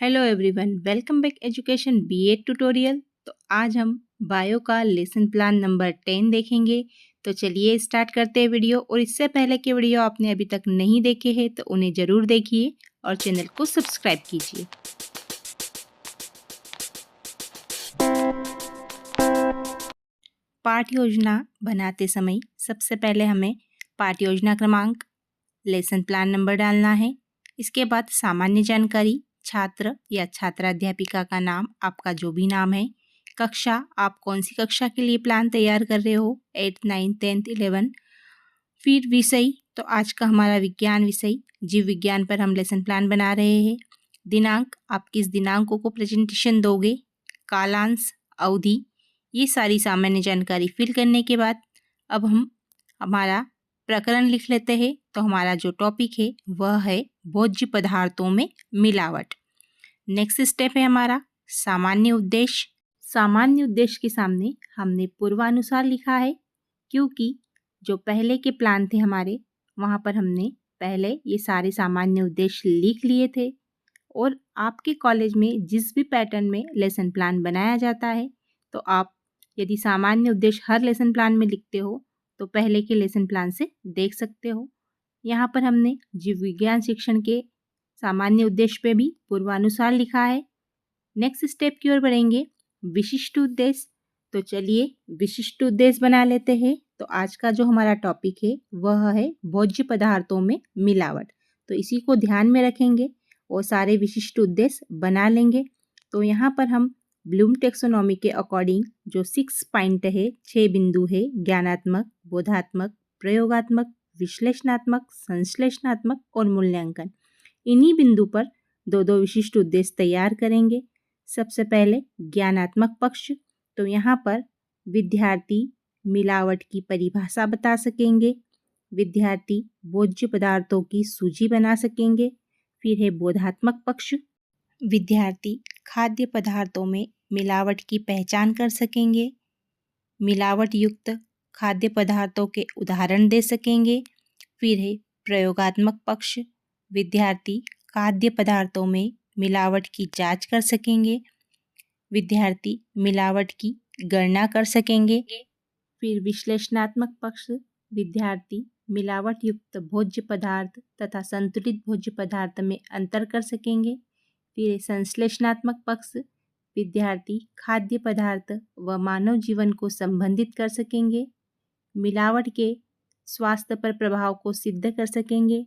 Hello everyone, welcome back education BEd tutorial. तो आज हम बायो का लेसन प्लान नंबर 10 देखेंगे। तो चलिए स्टार्ट करते हैं वीडियो। और इससे पहले के वीडियो आपने अभी तक नहीं देखे हैं तो उन्हें ज़रूर देखिए और चैनल को सब्सक्राइब कीजिए। पाठ योजना बनाते समय सबसे पहले हमें पाठ योजना क्रमांक, लेसन प्लान नंबर डालना है। इसके बाद सामान्य जानकारी, छात्र या छात्राध्यापिका का नाम, आपका जो भी नाम है, कक्षा, आप कौन सी कक्षा के लिए प्लान तैयार कर रहे हो, 8th 9th 10th 11। फिर विषय, तो आज का हमारा विज्ञान विषय, जीव विज्ञान पर हम लेसन प्लान बना रहे हैं। दिनांक, आप किस दिनांकों को प्रेजेंटेशन दोगे, कालांश, अवधि, ये सारी सामान्य जानकारी फिल करने के बाद अब हम हमारा प्रकरण लिख लेते हैं। तो हमारा जो टॉपिक है वह है भोज्य पदार्थों में मिलावट। नेक्स्ट स्टेप है हमारा सामान्य उद्देश्य। सामान्य उद्देश्य के सामने हमने पूर्वानुसार लिखा है, क्योंकि जो पहले के प्लान थे हमारे, वहाँ पर हमने पहले ये सारे सामान्य उद्देश्य लिख लिए थे। और आपके कॉलेज में जिस भी पैटर्न में लेसन प्लान बनाया जाता है, तो आप यदि सामान्य उद्देश्य हर लेसन प्लान में लिखते हो तो पहले के लेसन प्लान से देख सकते हो। यहाँ पर हमने जीव विज्ञान शिक्षण के सामान्य उद्देश्य पे भी पूर्वानुसार लिखा है। नेक्स्ट स्टेप की ओर बढ़ेंगे, विशिष्ट उद्देश्य। तो चलिए विशिष्ट उद्देश्य बना लेते हैं। तो आज का जो हमारा टॉपिक है वह है भोज्य पदार्थों में मिलावट। तो इसी को ध्यान में रखेंगे और सारे विशिष्ट उद्देश्य बना लेंगे। तो यहाँ पर हम ब्लूम टेक्सोनॉमी के अकॉर्डिंग जो 6 पॉइंट है, 6 बिंदु है, ज्ञानात्मक, बोधात्मक, प्रयोगात्मक, विश्लेषणात्मक, संश्लेषणात्मक और मूल्यांकन, इन्हीं बिंदु पर दो दो विशिष्ट उद्देश्य तैयार करेंगे। सबसे पहले ज्ञानात्मक पक्ष। तो यहाँ पर विद्यार्थी मिलावट की परिभाषा बता सकेंगे, विद्यार्थी भोज्य पदार्थों की सूची बना सकेंगे। फिर है बोधात्मक पक्ष, विद्यार्थी खाद्य पदार्थों में मिलावट की पहचान कर सकेंगे, मिलावट युक्त खाद्य पदार्थों के उदाहरण दे सकेंगे। फिर है प्रयोगात्मक पक्ष, विद्यार्थी खाद्य पदार्थों में मिलावट की जांच कर सकेंगे, विद्यार्थी मिलावट की गणना कर सकेंगे। फिर विश्लेषणात्मक पक्ष, विद्यार्थी मिलावट युक्त भोज्य पदार्थ तथा संतुलित भोज्य पदार्थ में अंतर कर सकेंगे। फिर संश्लेषणात्मक पक्ष, विद्यार्थी खाद्य पदार्थ व मानव जीवन को संबंधित कर सकेंगे, मिलावट के स्वास्थ्य पर प्रभाव को सिद्ध कर सकेंगे।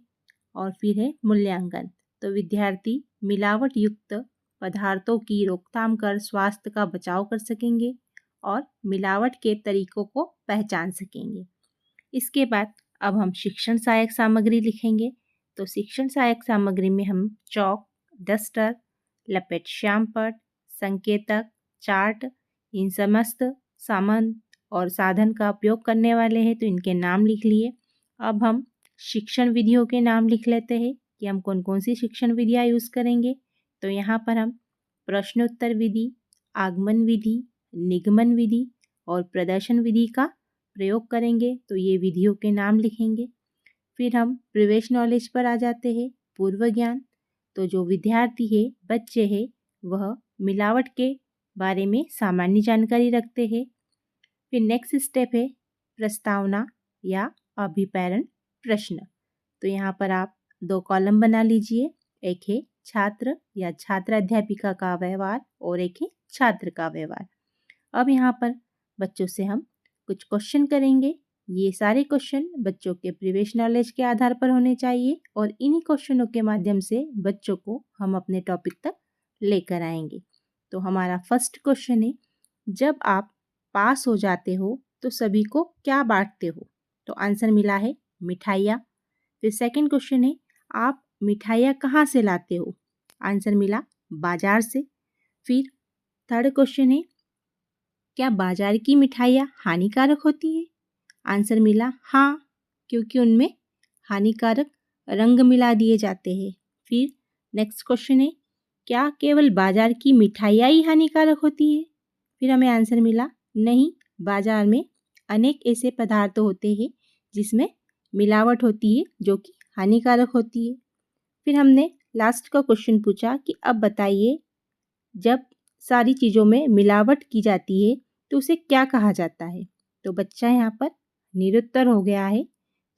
और फिर है मूल्यांकन। तो विद्यार्थी मिलावट युक्त पदार्थों की रोकथाम कर स्वास्थ्य का बचाव कर सकेंगे और मिलावट के तरीकों को पहचान सकेंगे। इसके बाद अब हम शिक्षण सहायक सामग्री लिखेंगे। तो शिक्षण सहायक सामग्री में हम चौक, डस्टर, लपेट श्यामपट्ट, संकेतक, चार्ट, इन समस्त सामान और साधन का उपयोग करने वाले हैं। तो इनके नाम लिख लिए। अब हम शिक्षण विधियों के नाम लिख लेते हैं कि हम कौन कौन सी शिक्षण विधियाँ यूज़ करेंगे। तो यहाँ पर हम प्रश्नोत्तर विधि, आगमन विधि, निगमन विधि और प्रदर्शन विधि का प्रयोग करेंगे। तो ये विधियों के नाम लिखेंगे। फिर हम प्रवेश नॉलेज पर आ जाते हैं, पूर्व ज्ञान। तो जो विद्यार्थी है, बच्चे हैं, वह मिलावट के बारे में सामान्य जानकारी रखते हैं। फिर नेक्स्ट स्टेप है प्रस्तावना या अभिप्रेरण प्रश्न। तो यहाँ पर आप 2 कॉलम बना लीजिए, एक है छात्र या छात्राध्यापिका का व्यवहार और एक है छात्र का व्यवहार। अब यहाँ पर बच्चों से हम कुछ क्वेश्चन करेंगे। ये सारे क्वेश्चन बच्चों के प्रीवियस नॉलेज के आधार पर होने चाहिए और इन्हीं क्वेश्चनों के माध्यम से बच्चों को हम अपने टॉपिक तक लेकर आएंगे। तो हमारा फर्स्ट क्वेश्चन है, जब आप पास हो जाते हो तो सभी को क्या बांटते हो? तो आंसर मिला है मिठाइयाँ। फिर सेकंड क्वेश्चन है, आप मिठाइयाँ कहाँ से लाते हो? आंसर मिला बाजार से। फिर थर्ड क्वेश्चन है, क्या बाजार की मिठाइयाँ हानिकारक होती है? आंसर मिला हाँ, क्योंकि उनमें हानिकारक रंग मिला दिए जाते हैं। फिर नेक्स्ट क्वेश्चन है, क्या केवल बाजार की मिठाइयाँ ही हानिकारक होती है? फिर हमें आंसर मिला नहीं, बाजार में अनेक ऐसे पदार्थ होते हैं जिसमें मिलावट होती है जो कि हानिकारक होती है। फिर हमने लास्ट का क्वेश्चन पूछा कि अब बताइए, जब सारी चीज़ों में मिलावट की जाती है तो उसे क्या कहा जाता है। तो बच्चा यहाँ पर निरुत्तर हो गया है।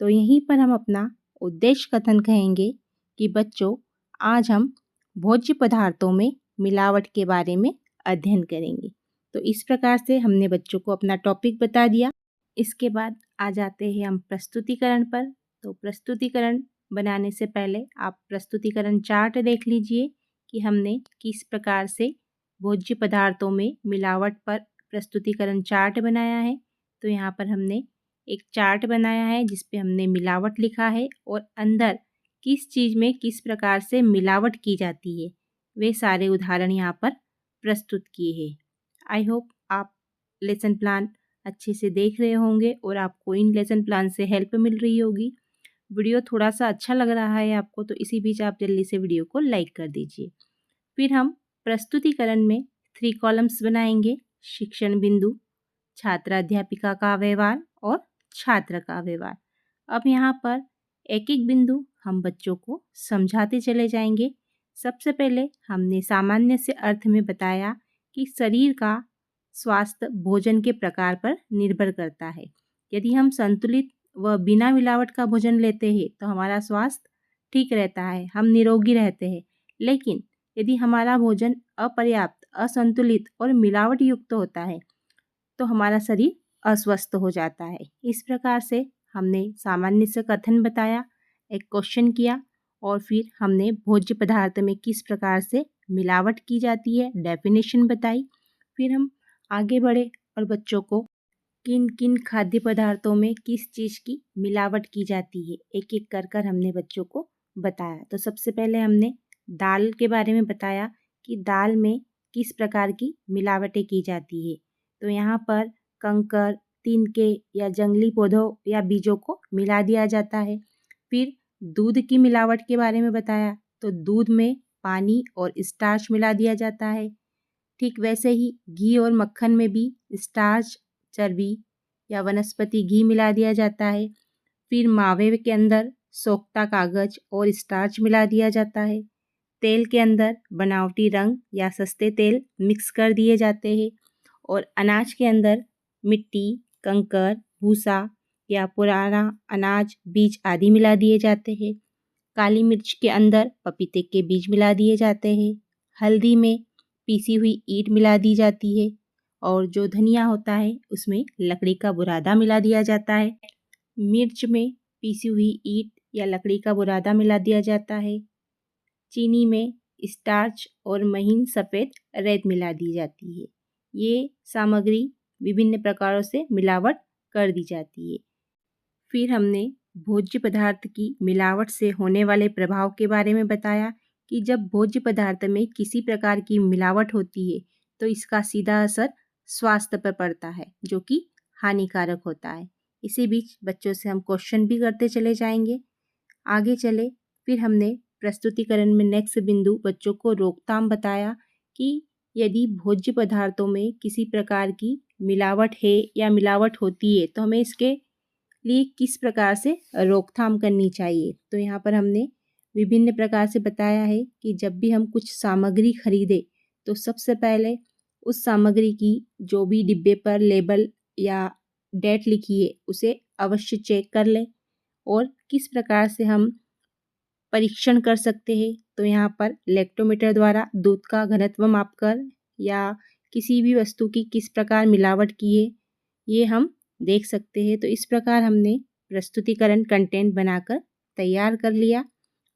तो यहीं पर हम अपना उद्देश्य कथन कहेंगे कि बच्चों, आज हम भोज्य पदार्थों में मिलावट के बारे में अध्ययन करेंगे। तो इस प्रकार से हमने बच्चों को अपना टॉपिक बता दिया। इसके बाद आ जाते हैं हम प्रस्तुतिकरण पर। तो प्रस्तुतिकरण बनाने से पहले आप प्रस्तुतिकरण चार्ट देख लीजिए कि हमने किस प्रकार से भोज्य पदार्थों में मिलावट पर प्रस्तुतिकरण चार्ट बनाया है। तो यहाँ पर हमने एक चार्ट बनाया है जिस पे हमने मिलावट लिखा है और अंदर किस चीज़ में किस प्रकार से मिलावट की जाती है वे सारे उदाहरण यहाँ पर प्रस्तुत किए हैं। आई होप आप लेसन प्लान अच्छे से देख रहे होंगे और आपको इन लेसन प्लान से हेल्प मिल रही होगी। वीडियो थोड़ा सा अच्छा लग रहा है आपको तो इसी बीच आप जल्दी से वीडियो को लाइक कर दीजिए। फिर हम प्रस्तुतिकरण में 3 कॉलम्स बनाएंगे: शिक्षण बिंदु, छात्र अध्यापिका का व्यवहार और छात्र का व्यवहार। अब यहाँ पर एक एक बिंदु हम बच्चों को समझाते चले जाएंगे। सबसे पहले हमने सामान्य से अर्थ में बताया कि शरीर का स्वास्थ्य भोजन के प्रकार पर निर्भर करता है। यदि हम संतुलित व बिना मिलावट का भोजन लेते हैं तो हमारा स्वास्थ्य ठीक रहता है, हम निरोगी रहते हैं। लेकिन यदि हमारा भोजन अपर्याप्त, असंतुलित और मिलावट युक्त होता है तो हमारा शरीर अस्वस्थ हो जाता है। इस प्रकार से हमने सामान्य से कथन बताया, एक क्वेश्चन किया और फिर हमने भोज्य पदार्थ में किस प्रकार से मिलावट की जाती है डेफिनेशन बताई। फिर हम आगे बढ़े और बच्चों को किन किन खाद्य पदार्थों में किस चीज़ की मिलावट की जाती है एक एक कर हमने बच्चों को बताया। तो सबसे पहले हमने दाल के बारे में बताया कि दाल में किस प्रकार की मिलावटें की जाती है। तो यहाँ पर कंकर, तिनके या जंगली पौधों या बीजों को मिला दिया जाता है। फिर दूध की मिलावट के बारे में बताया, तो दूध में पानी और स्टार्च मिला दिया जाता है। ठीक वैसे ही घी और मक्खन में भी स्टार्च, चर्बी या वनस्पति घी मिला दिया जाता है। फिर मावे के अंदर सोख्ता कागज और स्टार्च मिला दिया जाता है। तेल के अंदर बनावटी रंग या सस्ते तेल मिक्स कर दिए जाते हैं और अनाज के अंदर मिट्टी, कंकर, भूसा या पुराना अनाज, बीज आदि मिला दिए जाते हैं। काली मिर्च के अंदर पपीते के बीज मिला दिए जाते हैं। हल्दी में पीसी हुई ईंट मिला दी जाती है और जो धनिया होता है उसमें लकड़ी का बुरादा मिला दिया जाता है। मिर्च में पीसी हुई ईंट या लकड़ी का बुरादा मिला दिया जाता है। चीनी में स्टार्च और महीन सफ़ेद रेत मिला दी जाती है। ये सामग्री विभिन्न प्रकारों से मिलावट कर दी जाती है। फिर हमने भोज्य पदार्थ की मिलावट से होने वाले प्रभाव के बारे में बताया कि जब भोज्य पदार्थ में किसी प्रकार की मिलावट होती है तो इसका सीधा असर स्वास्थ्य पर पड़ता है जो कि हानिकारक होता है। इसी बीच बच्चों से हम क्वेश्चन भी करते चले जाएंगे। आगे चले, फिर हमने प्रस्तुतिकरण में नेक्स्ट बिंदु बच्चों को रोकथाम बताया कि यदि भोज्य पदार्थों में किसी प्रकार की मिलावट है या मिलावट होती है तो हमें इसके लिए किस प्रकार से रोकथाम करनी चाहिए। तो यहाँ पर हमने विभिन्न प्रकार से बताया है कि जब भी हम कुछ सामग्री खरीदें तो सबसे पहले उस सामग्री की जो भी डिब्बे पर लेबल या डेट लिखी है उसे अवश्य चेक कर लें। और किस प्रकार से हम परीक्षण कर सकते हैं, तो यहाँ पर लैक्टोमीटर द्वारा दूध का घनत्व मापकर या किसी भी वस्तु की किस प्रकार मिलावट की है ये हम देख सकते हैं। तो इस प्रकार हमने प्रस्तुतिकरण कंटेंट बनाकर तैयार कर लिया।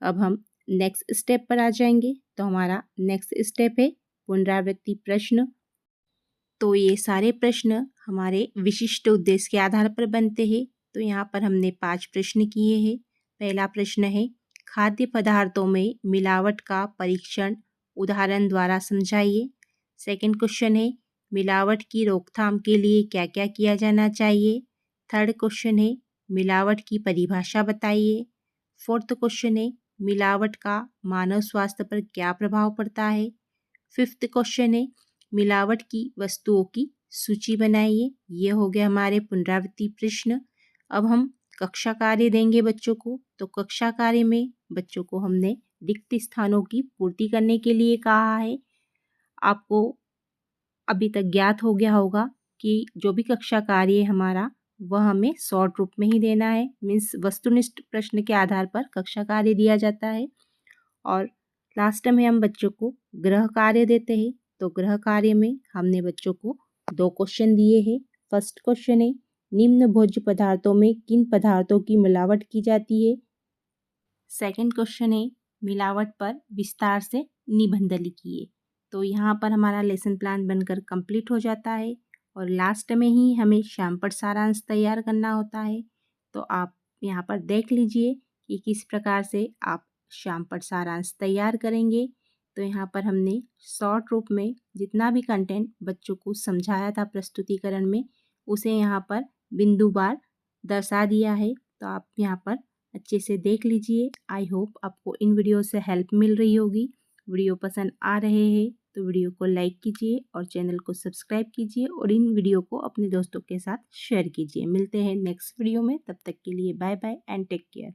अब हम नेक्स्ट स्टेप पर आ जाएंगे। तो हमारा नेक्स्ट स्टेप है पुनरावृत्ति प्रश्न। तो ये सारे प्रश्न हमारे विशिष्ट उद्देश्य के आधार पर बनते हैं। तो यहाँ पर हमने 5 प्रश्न किए हैं। पहला प्रश्न है खाद्य पदार्थों में मिलावट का परीक्षण उदाहरण द्वारा समझाइए। सेकंड क्वेश्चन है मिलावट की रोकथाम के लिए क्या क्या किया जाना चाहिए। थर्ड क्वेश्चन है मिलावट की परिभाषा बताइए। फोर्थ क्वेश्चन है मिलावट का मानव स्वास्थ्य पर क्या प्रभाव पड़ता है। फिफ्थ क्वेश्चन है मिलावट की वस्तुओं की सूची बनाइए। ये हो गया हमारे पुनरावृत्ति प्रश्न। अब हम कक्षा कार्य देंगे बच्चों को। तो कक्षा कार्य में बच्चों को हमने रिक्त स्थानों की पूर्ति करने के लिए कहा है। आपको अभी तक ज्ञात हो गया होगा कि जो भी कक्षा कार्य है हमारा वह हमें शॉर्ट रूप में ही देना है, मीन्स वस्तुनिष्ठ प्रश्न के आधार पर कक्षा कार्य दिया जाता है। और लास्ट में हम बच्चों को गृह कार्य देते हैं। तो गृह कार्य में हमने बच्चों को 2 क्वेश्चन दिए हैं। फर्स्ट क्वेश्चन है, निम्न भोज्य पदार्थों में किन पदार्थों की मिलावट की जाती है। सेकंड क्वेश्चन है, मिलावट पर विस्तार से निबंध लिखिए। तो यहाँ पर हमारा लेसन प्लान बनकर कंप्लीट हो जाता है और लास्ट में ही हमें श्यामपट्ट सारांश तैयार करना होता है। तो आप यहाँ पर देख लीजिए कि किस प्रकार से आप श्यामपट्ट सारांश तैयार करेंगे। तो यहाँ पर हमने शॉर्ट रूप में जितना भी कंटेंट बच्चों को समझाया था प्रस्तुतिकरण में, उसे यहाँ पर बिंदुवार दर्शा दिया है। तो आप यहाँ पर अच्छे से देख लीजिए। आई होप आपको इन वीडियो से हेल्प मिल रही होगी। वीडियो पसंद आ रहे हैं तो वीडियो को लाइक कीजिए और चैनल को सब्सक्राइब कीजिए और इन वीडियो को अपने दोस्तों के साथ शेयर कीजिए। मिलते हैं नेक्स्ट वीडियो में, तब तक के लिए bye bye and take care.